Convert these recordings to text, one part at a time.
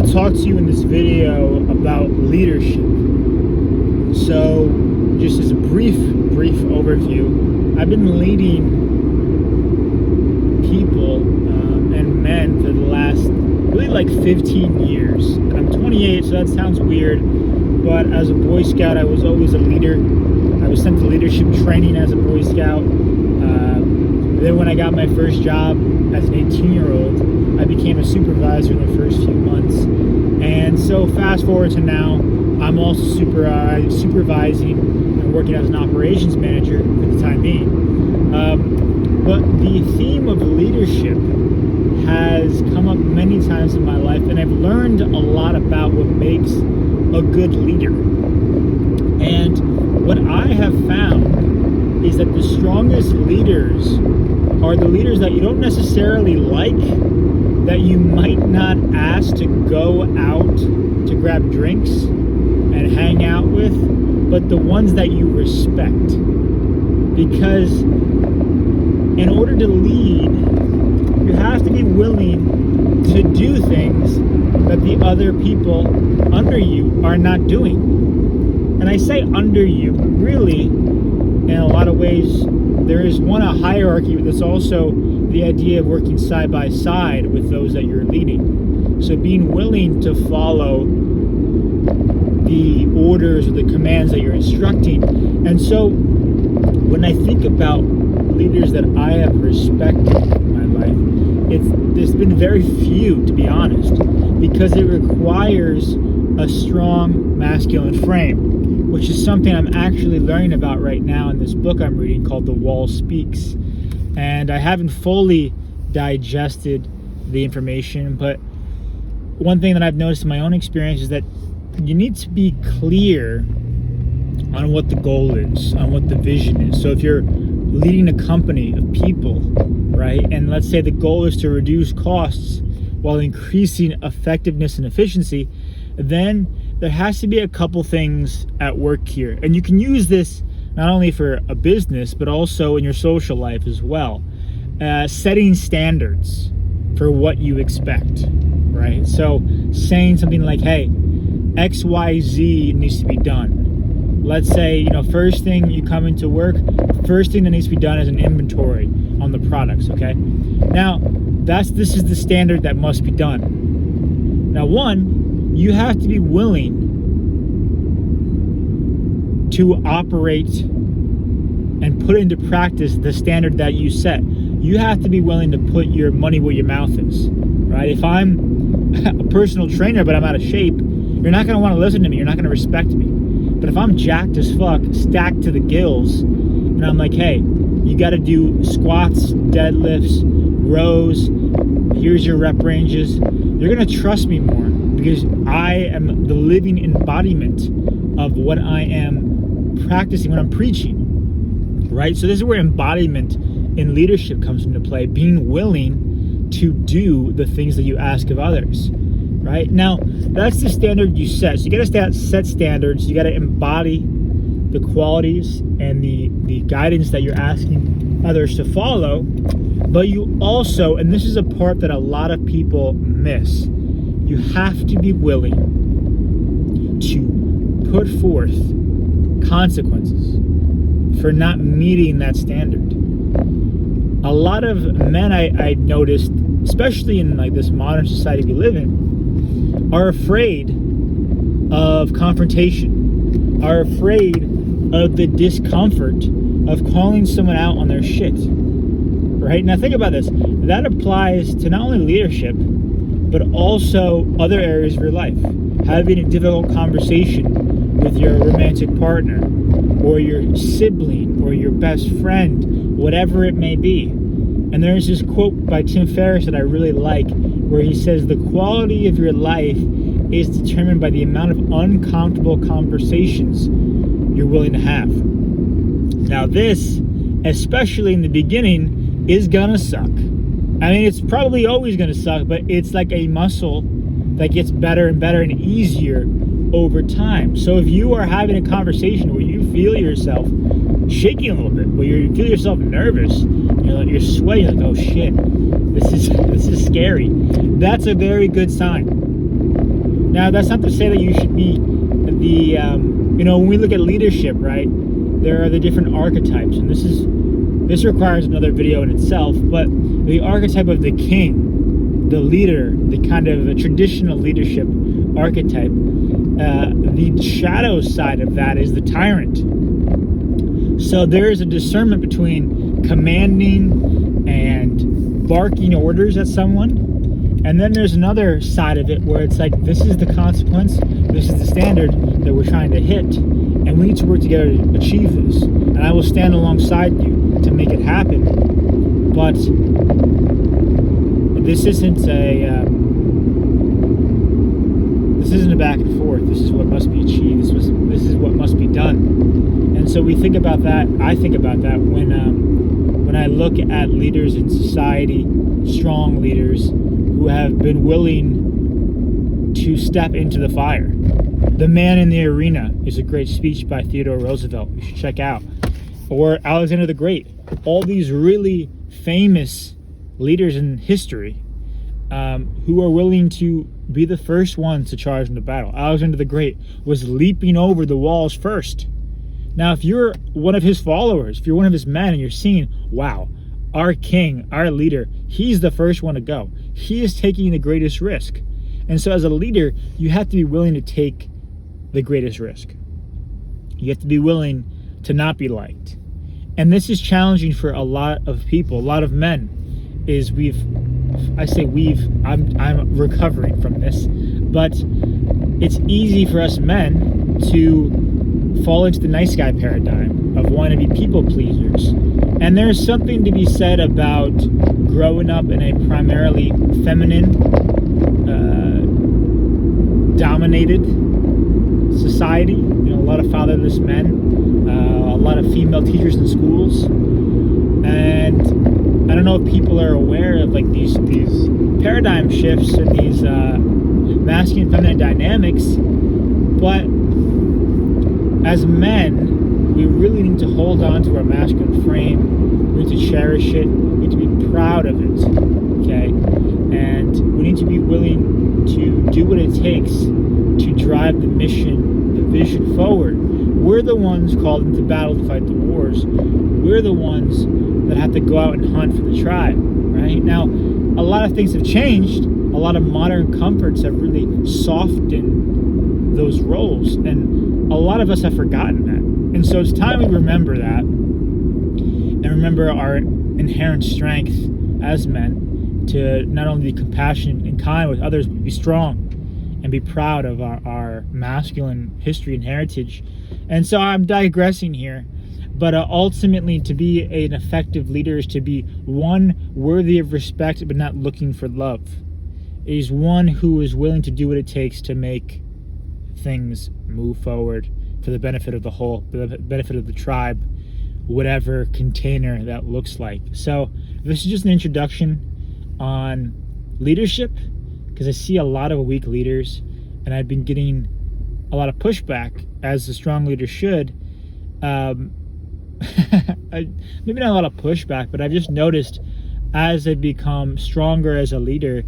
want to talk to you in this video about leadership. So, just as a brief overview, I've been leading people and men for the last really like 15 years. And I'm 28, so that sounds weird, but as a Boy Scout, I was always a leader. I was sent to leadership training as a Boy Scout. Then when I got my first job as an 18-year-old, I became a supervisor in the first few months. And so fast forward to now, I'm also supervising and working as an operations manager for the time being. But the theme of leadership has come up many times in my life, and I've learned a lot about what makes a good leader. And what I have found is that the strongest leaders are the leaders that you don't necessarily like, that you might not ask to go out to grab drinks and hang out with, but the ones that you respect. Because in order to lead, you have to be willing to do things that the other people under you are not doing. And I say under you, really, in a lot of ways, there is a hierarchy, but there's also the idea of working side by side with those that you're leading. So being willing to follow the orders or the commands that you're instructing. And so when I think about leaders that I have respected in my life, there's been very few, to be honest, because it requires a strong masculine frame, which is something I'm actually learning about right now in this book I'm reading called The Wall Speaks. And I haven't fully digested the information, but one thing that I've noticed in my own experience is that you need to be clear on what the goal is, on what the vision is. So if you're leading a company of people, right, and let's say the goal is to reduce costs while increasing effectiveness and efficiency, then there has to be a couple things at work here. And you can use this not only for a business, but also in your social life as well. Setting standards for what you expect, right? So saying something like, hey, XYZ needs to be done. Let's say, first thing you come into work, first thing that needs to be done is an inventory on the products, okay? Now, this is the standard that must be done. Now, one, you have to be willing to operate and put into practice the standard that you set. You have to be willing to put your money where your mouth is, right? If I'm a personal trainer but I'm out of shape, you're not going to want to listen to me. You're not going to respect me. But if I'm jacked as fuck, stacked to the gills, and I'm like, hey, you got to do squats, deadlifts, rows, here's your rep ranges, you're going to trust me more because I am the living embodiment of what I am practicing, what I'm preaching, right? So this is where embodiment in leadership comes into play, being willing to do the things that you ask of others, right? Now, that's the standard you set. So you got to set standards. You got to embody the qualities and the guidance that you're asking others to follow. But you also, and this is a part that a lot of people miss, you have to be willing to put forth consequences for not meeting that standard. A lot of men I noticed, especially in like this modern society we live in, are afraid of confrontation, are afraid of the discomfort of calling someone out on their shit, right? Now think about this. That applies to not only leadership, but also other areas of your life. Having a difficult conversation with your romantic partner, or your sibling, or your best friend, whatever it may be. And there's this quote by Tim Ferriss that I really like, where he says, the quality of your life is determined by the amount of uncomfortable conversations you're willing to have. Now this, especially in the beginning, is gonna suck. I mean, it's probably always gonna suck, but it's like a muscle that gets better and better and easier over time. So if you are having a conversation where you feel yourself shaking a little bit, where you feel yourself nervous, you're sweating, like, oh shit, this is scary, that's a very good sign. Now, that's not to say that you should be the, when we look at leadership, right, there are the different archetypes, and this requires another video in itself, but the archetype of the king, the leader, the kind of a traditional leadership archetype, the shadow side of that is the tyrant. So there is a discernment between commanding and barking orders at someone, and then there's another side of it where it's like, this is the consequence, this is the standard that we're trying to hit, and we need to work together to achieve this. And I will stand alongside you to make it happen. But this isn't a back and forth. This is what must be achieved. This is what must be done. And so we think about that. I think about that when I look at leaders in society, strong leaders who have been willing to step into the fire. The Man in the Arena is a great speech by Theodore Roosevelt. You should check out. Or Alexander the Great. All these really famous leaders in history who are willing to be the first ones to charge into battle. Alexander the Great was leaping over the walls first. Now, if you're one of his followers, if you're one of his men, and you're seeing, wow, our king, our leader, he's the first one to go. He is taking the greatest risk. And so as a leader, you have to be willing to take the greatest risk. You have to be willing to not be liked. And this is challenging for a lot of people, a lot of men. I'm recovering from this, but it's easy for us men to fall into the nice guy paradigm of wanting to be people pleasers. And there's something to be said about growing up in a primarily feminine, dominated society. A lot of fatherless men, a lot of female teachers in schools, and I don't know if people are aware of like these paradigm shifts and these masculine feminine dynamics, but as men, we really need to hold on to our masculine frame. We need to cherish it. We need to be proud of it, okay? And we need to be willing to do what it takes to drive the mission, the vision forward. We're the ones called into battle to fight the wars. We're the ones that have to go out and hunt for the tribe, right? Now, a lot of things have changed. A lot of modern comforts have really softened those roles, and a lot of us have forgotten that. And so it's time we remember that and remember our inherent strength as men to not only be compassionate and kind with others, but be strong and be proud of our masculine history and heritage. And so I'm digressing here, but ultimately to be an effective leader is to be one worthy of respect but not looking for love. It is one who is willing to do what it takes to make things move forward for the benefit of the whole, the benefit of the tribe, whatever container that looks like. So this is just an introduction on leadership, because I see a lot of weak leaders, and I've been getting a lot of pushback, as a strong leader should. Maybe not a lot of pushback, but I've just noticed as I become stronger as a leader,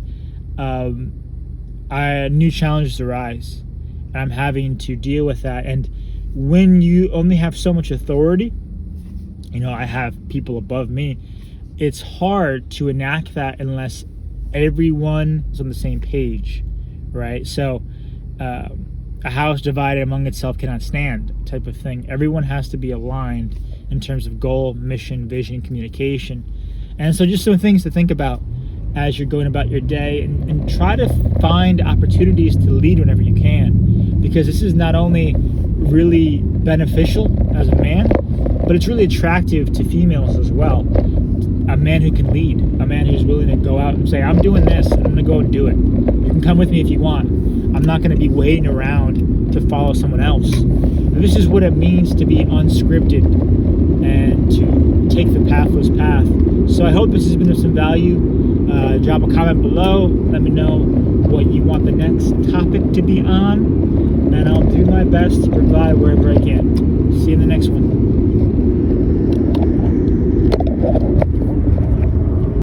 new challenges arise, and I'm having to deal with that. And when you only have so much authority, I have people above me, it's hard to enact that unless everyone is on the same page, right? So a house divided among itself cannot stand type of thing. Everyone has to be aligned in terms of goal, mission, vision, communication. And so just some things to think about as you're going about your day, and try to find opportunities to lead whenever you can, because this is not only really beneficial as a man, but it's really attractive to females as well. A man who can lead, a man who's willing to go out and say, I'm doing this, and I'm going to go and do it. You can come with me if you want. I'm not going to be waiting around to follow someone else. This is what it means to be unscripted and to take the pathless path. So I hope this has been of some value. Drop a comment below. Let me know what you want the next topic to be on, and I'll do my best to provide wherever I can. See you in the next one.